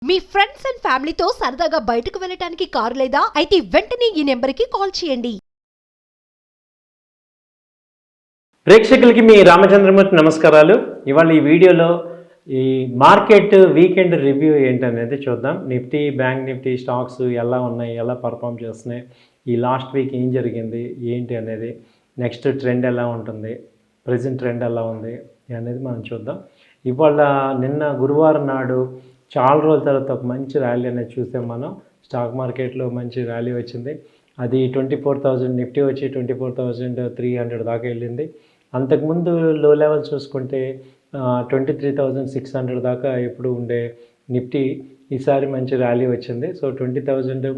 Me friends and ఫ్యామిలీతో సరదాగా బయటకు వెళ్ళటానికి కారు లేదా అయితే వెంటనే ఈ నెంబర్కి కాల్ చేయండి. ప్రేక్షకులకి మీ రామచంద్రమూర్తి నమస్కారాలు. ఇవాళ ఈ వీడియోలో ఈ మార్కెట్ వీకెండ్ రివ్యూ ఏంటనేది చూద్దాం. నిఫ్టీ, బ్యాంక్ నిఫ్టీ స్టాక్స్ ఎలా ఉన్నాయి, ఎలా పర్ఫామ్ చేస్తున్నాయి, ఈ లాస్ట్ వీక్ ఏం జరిగింది ఏంటి అనేది, నెక్స్ట్ ట్రెండ్ ఎలా ఉంటుంది, ప్రజెంట్ ట్రెండ్ ఎలా ఉంది అనేది మనం చూద్దాం. ఇవాళ నిన్న గురువారం నాడు చాలా రోజుల తర్వాత ఒక మంచి ర్యాలీ అనేది చూసాం మనం. స్టాక్ మార్కెట్లో మంచి ర్యాలీ వచ్చింది. అది 24,000 నిఫ్టీ వచ్చి 24,300 దాకా వెళ్ళింది. అంతకుముందు లో లెవెల్ చూసుకుంటే 23,600 దాకా ఎప్పుడు ఉండే నిఫ్టీ ఈసారి మంచి ర్యాలీ వచ్చింది. సో 20,000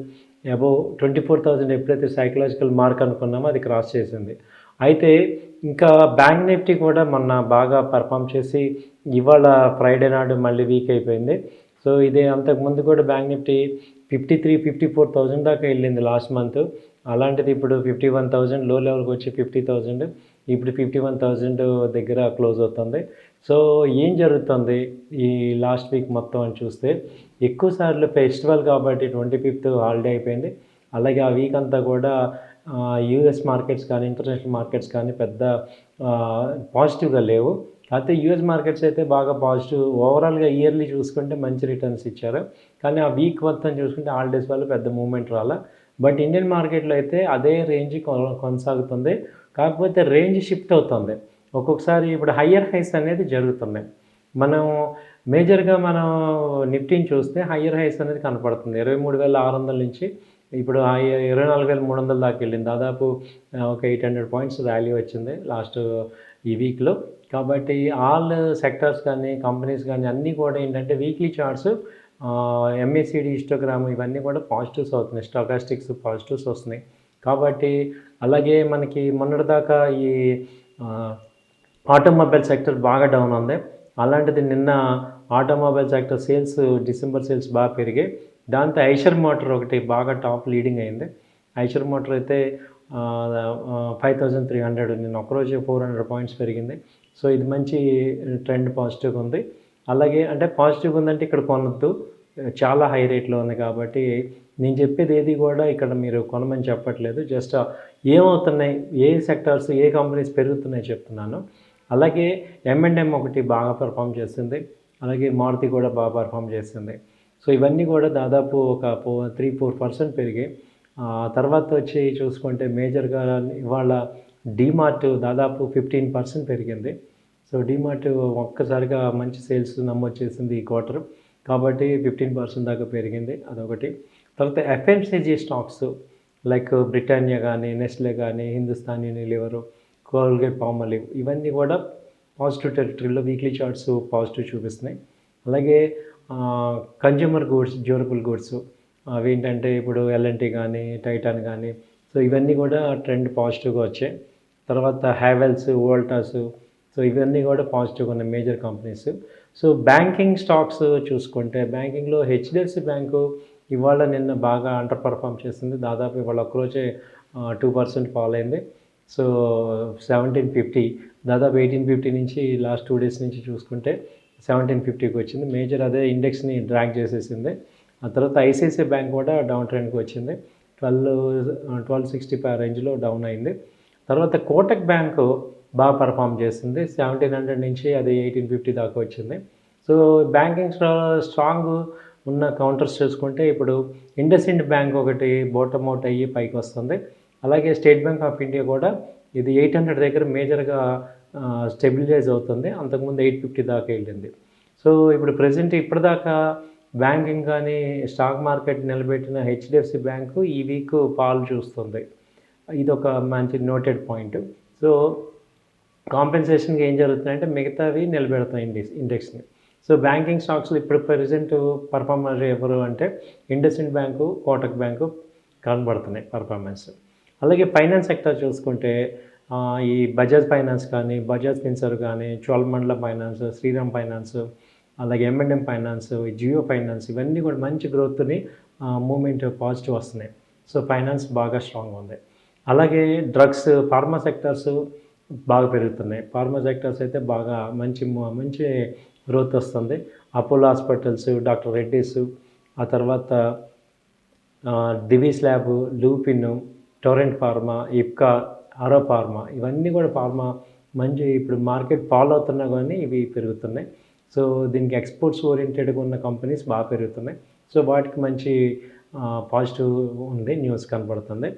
అబోవ్ 24,000 ఎప్పుడైతే సైకలాజికల్ మార్క్ అనుకున్నామో అది క్రాస్ చేసింది. అయితే ఇంకా బ్యాంక్ నిఫ్టీ కూడా మొన్న బాగా పర్ఫామ్ చేసి ఇవాళ ఫ్రైడే నాడు మళ్ళీ వీక్ అయిపోయింది. సో ఇదే అంతకుముందు కూడా బ్యాంక్ నిఫ్టీ 54,000 దాకా వెళ్ళింది లాస్ట్ మంత్. అలాంటిది ఇప్పుడు 51,000 లో లెవెల్కి వచ్చి 50,000, ఇప్పుడు 51,000 దగ్గర క్లోజ్ అవుతుంది. సో ఏం జరుగుతుంది ఈ లాస్ట్ వీక్ మొత్తం అని చూస్తే, ఎక్కువసార్లు ఫెస్టివల్ కాబట్టి 25th హాలిడే అయిపోయింది. అలాగే ఆ వీక్ అంతా కూడా యూఎస్ మార్కెట్స్ కానీ ఇంటర్నేషనల్ మార్కెట్స్ కానీ పెద్ద పాజిటివ్గా లేవు. అయితే యూఎస్ మార్కెట్స్ అయితే బాగా పాజిటివ్, ఓవరాల్గా ఇయర్లీ చూసుకుంటే మంచి రిటర్న్స్ ఇచ్చారు. కానీ ఆ వీక్ మొత్తం చూసుకుంటే హాలిడేస్ వల్ల పెద్ద మూవ్మెంట్ రాలా. బట్ ఇండియన్ మార్కెట్లో అయితే అదే రేంజ్ కొనసాగుతుంది. కాకపోతే రేంజ్ షిఫ్ట్ అవుతుంది. ఒక్కొక్కసారి ఇప్పుడు హయ్యర్ హైస్ అనేది జరుగుతున్నాయి. మనం మేజర్గా మనం నిఫ్టీని చూస్తే హయ్యర్ హైస్ అనేది కనపడుతుంది. 23,600 నుంచి ఇప్పుడు 24,300 దాకా వెళ్ళింది. దాదాపు ఒక 800 పాయింట్స్ వాల్యూ వచ్చింది లాస్ట్ ఈ వీక్లో. కాబట్టి ఆల్ సెక్టర్స్ కానీ కంపెనీస్ కానీ అన్నీ కూడా ఏంటంటే వీక్లీ చార్ట్స్, ఎంఏసిడి హిస్టోగ్రామ్ ఇవన్నీ కూడా పాజిటివ్స్ అవుతున్నాయి. స్టాకాస్టిక్స్ పాజిటివ్స్ వస్తున్నాయి. కాబట్టి అలాగే మనకి మొన్నటిదాకా ఈ ఆటోమొబైల్ సెక్టర్ బాగా డౌన్ ఉంది. అలాంటిది నిన్న automobile sector sales, December sales బాగా పెరిగాయి. దాంతో ఐషర్ మోటార్ ఒకటి బాగా టాప్ లీడింగ్ అయింది. ఐషర్ మోటార్ అయితే 5,300 నిన్న ఒకరోజు 400 పాయింట్స్ పెరిగింది. సో ఇది మంచి ట్రెండ్ పాజిటివ్గా ఉంది. అలాగే అంటే పాజిటివ్గా ఉందంటే ఇక్కడ కొనొద్దు, చాలా హై రేట్లో ఉంది. కాబట్టి నేను చెప్పేది ఏది కూడా ఇక్కడ మీరు కొనమని చెప్పట్లేదు, జస్ట్ ఏమవుతున్నాయి, ఏ సెక్టార్స్, ఏ కంపెనీస్ పెరుగుతున్నాయి చెప్తున్నాను. అలాగే M&M ఒకటి బాగా పర్ఫామ్ చేస్తుంది. అలాగే మారుతి కూడా బాగా పర్ఫామ్ చేస్తుంది. సో ఇవన్నీ కూడా దాదాపు ఒక 3-4% పెరిగాయి. తర్వాత వచ్చి చూసుకుంటే మేజర్గా ఇవాళ డీమార్ట్ దాదాపు 15% పెరిగింది. సో డీమార్ట్ ఒక్కసారిగా మంచి సేల్స్ నమోదు చేసింది ఈ క్వార్టర్. కాబట్టి 15% దాకా పెరిగింది, అదొకటి. తర్వాత FMCG స్టాక్స్ లైక్ బ్రిటానియా కానీ, నెస్లే కానీ, హిందుస్థాన్ యూనిలివర్, కోల్గేట్ పాల్మోలివ్ ఇవన్నీ కూడా పాజిటివ్ టెరిటరీలో వీక్లీ చార్ట్స్ పాజిటివ్ చూపిస్తున్నాయి. అలాగే కన్జ్యూమర్ గూడ్స్, డ్యూరబుల్ గూడ్స్ అవి ఏంటంటే ఇప్పుడు L&T కానీ, టైటాన్ కానీ, సో ఇవన్నీ కూడా ట్రెండ్ పాజిటివ్గా వచ్చాయి. తర్వాత హ్యావెల్స్, వోల్టాస్, సో ఇవన్నీ కూడా పాజిటివ్గా ఉన్నాయి major companies. So banking stocks చూసుకుంటే బ్యాంకింగ్లో HDFC బ్యాంకు ఇవాళ నిన్న బాగా అండర్ పర్ఫామ్ చేసింది. దాదాపు ఇవాళ ఒక్కరోజే 2% ఫాల్ అయింది. సో 1750, దాదాపు 1850 నుంచి లాస్ట్ 2 డేస్ నుంచి చూసుకుంటే 1750కి వచ్చింది. మేజర్ అదే ఇండెక్స్ని డ్రాగ్ చేసేసింది. ఆ తర్వాత ICICI బ్యాంక్ కూడా డౌన్ ట్రెండ్కి వచ్చింది. 1265 రేంజ్లో డౌన్ అయింది. తర్వాత కోటక్ బ్యాంకు బాగా పర్ఫామ్ చేసింది. 1700 నుంచి అది 1850 దాకా వచ్చింది. సో బ్యాంకింగ్ స్ట్రాంగ్ ఉన్న కౌంటర్స్ చూసుకుంటే ఇప్పుడు ఇండస్ఇండ్ బ్యాంక్ ఒకటి బాటమ్ అవుట్ అయ్యి పైకి వస్తుంది. అలాగే స్టేట్ బ్యాంక్ ఆఫ్ ఇండియా కూడా ఇది 800 దగ్గర మేజర్గా స్టెబిలైజ్ అవుతుంది. అంతకుముందు 850 దాకా వెళ్ళింది. సో ఇప్పుడు ప్రజెంట్ ఇప్పటిదాకా బ్యాంకింగ్ కానీ స్టాక్ మార్కెట్ నిలబెట్టిన HDFC బ్యాంకు ఈ వీక్ పాలు చూస్తుంది. ఇది ఒక మంచి నోటెడ్ పాయింట్. సో కాంపెన్సేషన్కి ఏం జరుగుతుందంటే మిగతావి నిలబెడుతున్నాయి ఇండెక్స్ని. సో బ్యాంకింగ్ స్టాక్స్లో ఇప్పుడు ప్రజెంట్ పర్ఫార్మర్ ఎవరు అంటే ఇండస్ఇండ్ బ్యాంకు, కోటక్ బ్యాంకు కనబడుతున్నాయి పర్ఫార్మెన్స్. అలాగే ఫైనాన్స్ సెక్టర్ చూసుకుంటే ఈ బజాజ్ ఫైనాన్స్ కానీ, బజాజ్ ఫిన్సర్వ్ కానీ, చోళమండలం ఫైనాన్స్, శ్రీరామ్ ఫైనాన్స్, అలాగే M&M ఫైనాన్స్, జియో ఫైనాన్స్ ఇవన్నీ కూడా మంచి గ్రోత్ని మూమెంట్ పాజిటివ్ వస్తున్నాయి. సో ఫైనాన్స్ బాగా స్ట్రాంగ్ ఉంది. అలాగే డ్రగ్స్, ఫార్మా సెక్టర్స్ బాగా పెరుగుతున్నాయి. ఫార్మా సెక్టర్స్ అయితే బాగా మంచి గ్రోత్ వస్తుంది. అపోలో హాస్పిటల్స్, డాక్టర్ రెడ్డీస్, ఆ తర్వాత Divi's lab, Lupin, Torrent pharma, Ipca, Auro pharma, ఇవన్నీ కూడా ఫార్మా మంచి ఇప్పుడు మార్కెట్ ఫాలో అవుతున్నా కానీ ఇవి పెరుగుతున్నాయి. సో దీనికి ఎక్స్పోర్ట్స్ ఓరియంటెడ్గా ఉన్న కంపెనీస్ బాగా పెరుగుతున్నాయి. సో వాటికి మంచి పాజిటివ్ ఉంది, న్యూస్ కనపడుతుంది.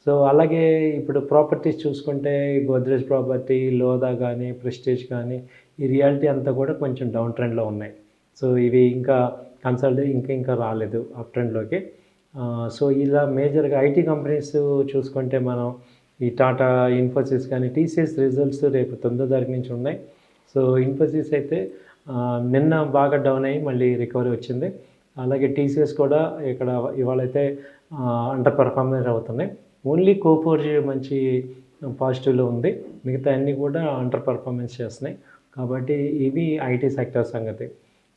సో అలాగే ఇప్పుడు ప్రాపర్టీస్ చూసుకుంటే గోద్రేజ్ ప్రాపర్టీ, లోదా కానీ, ప్రెస్టీజ్ కానీ, ఈ రియాలిటీ అంతా కూడా కొంచెం డౌన్ ట్రెండ్లో ఉన్నాయి. సో ఇవి ఇంకా ఇంకా రాలేదు అప్ ట్రెండ్లోకి. సో ఇలా మేజర్గా ఐటీ కంపెనీస్ చూసుకుంటే మనం ఈ టాటా, ఇన్ఫోసిస్ కానీ, టీసీఎస్ రిజల్ట్స్ రేపు 9వ తారీఖు నుంచి ఉన్నాయి. సో ఇన్ఫోసిస్ అయితే నిన్న బాగా డౌన్ అయ్యి మళ్ళీ రికవరీ వచ్చింది. అలాగే టీసీఎస్ కూడా ఇక్కడ ఇవాళైతే అండర్ పర్ఫార్మెన్స్ అవుతున్నాయి. ఓన్లీ కోఫోర్జ్ మంచి పాజిటివ్లో ఉంది, మిగతా అన్నీ కూడా అండర్ పర్ఫార్మెన్స్ చేస్తున్నాయి. కాబట్టి ఇవి ఐటీ సెక్టర్ సంగతి.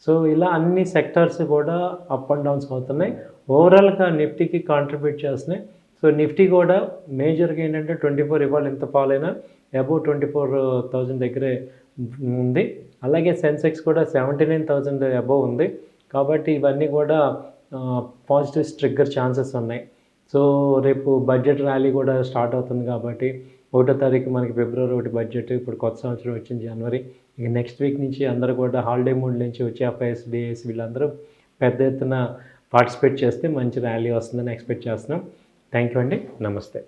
సో ఇలా అన్ని సెక్టార్స్ కూడా అప్ అండ్ డౌన్స్ అవుతున్నాయి. ఓవరాల్గా నిఫ్టీకి కాంట్రిబ్యూట్ చేస్తున్నాయి. సో నిఫ్టీ కూడా మేజర్గా ఏంటంటే 24 ఇవాళ ఎంత ఫాల్ అయినా అబౌవ్ 24,000 దగ్గరే ఉంది. అలాగే సెన్సెక్స్ కూడా 79,000 అబౌవ్ ఉంది. కాబట్టి ఇవన్నీ కూడా పాజిటివ్ ట్రిగ్గర్ ఛాన్సెస్ ఉన్నాయి. సో రేపు బడ్జెట్ ర్యాలీ కూడా స్టార్ట్ అవుతుంది కాబట్టి 1వ తారీఖు మనకి ఫిబ్రవరి 1 బడ్జెట్, ఇప్పుడు కొత్త సంవత్సరం వచ్చింది జనవరి. ఇక నెక్స్ట్ వీక్ నుంచి అందరూ కూడా హాలిడే మూడ్ నుంచి వచ్చే ఎఫ్ఐఎస్, డిఐఎస్ వీళ్ళందరూ పెద్ద ఎత్తున పార్టిసిపేట్ చేస్తే మంచి ర్యాలీ వస్తుందని ఎక్స్పెక్ట్ చేస్తున్నాం. థ్యాంక్ యూ అండి, నమస్తే.